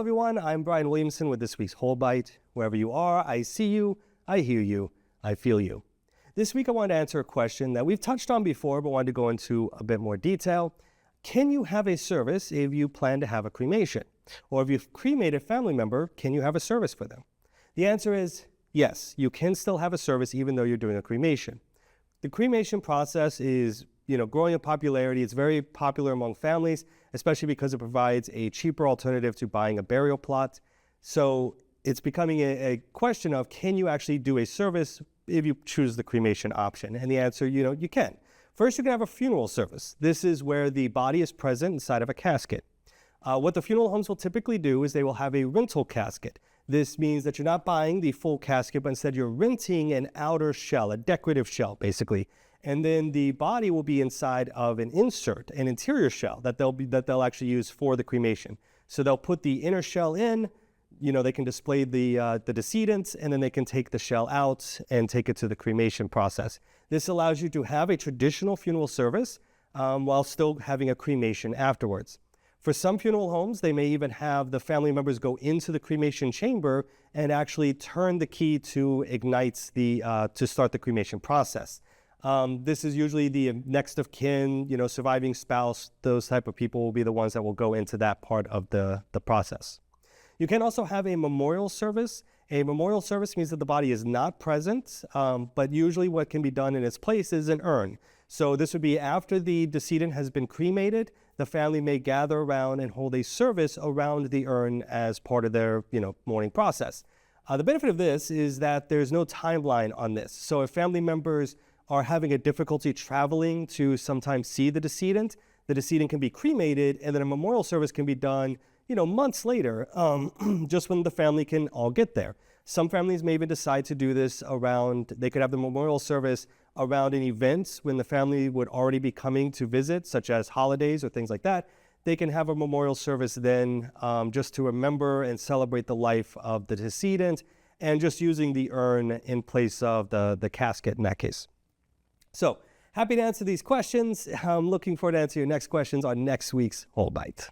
everyone. I'm Brian Williamson with this week's Whole Bite. Wherever you are, I see you, I hear you, I feel you. This week I wanted to answer a question that we've touched on before, but wanted to go into a bit more detail. Can you have a service if you plan to have a cremation? Or if you've cremated a family member, can you have a service for them? The answer is yes, you can still have a service even though you're doing a cremation. The cremation process is growing in popularity. It's very popular among families, especially because it provides a cheaper alternative to buying a burial plot. So it's becoming a question of, can you actually do a service if you choose the cremation option? And the answer, you can. First, you can have a funeral service. This is where the body is present inside of a casket. What the funeral homes will typically do is they will have a rental casket. This means that you're not buying the full casket, but instead you're renting an outer shell, a decorative shell, basically. And then the body will be inside of an insert, an interior shell that they'll actually use for the cremation. So they'll put the inner shell in, they can display the decedent, and then they can take the shell out and take it to the cremation process. This allows you to have a traditional funeral service while still having a cremation afterwards. For some funeral homes, they may even have the family members go into the cremation chamber and actually turn the key to ignite to start the cremation process. This is usually the next of kin, surviving spouse. Those type of people will be the ones that will go into that part of the process. You can also have a memorial service. A memorial service means that the body is not present, but usually what can be done in its place is an urn. So this would be after the decedent has been cremated, the family may gather around and hold a service around the urn as part of their, mourning process. The benefit of this is that there's no timeline on this. So if family members are having a difficulty traveling to sometimes see the decedent can be cremated, and then a memorial service can be done, months later, just when the family can all get there. Some families may even decide to do this they could have the memorial service around an event when the family would already be coming to visit, such as holidays or things like that. They can have a memorial service then just to remember and celebrate the life of the decedent, and just using the urn in place of the casket in that case. So, happy to answer these questions. I'm looking forward to answering your next questions on next week's Whole Bite.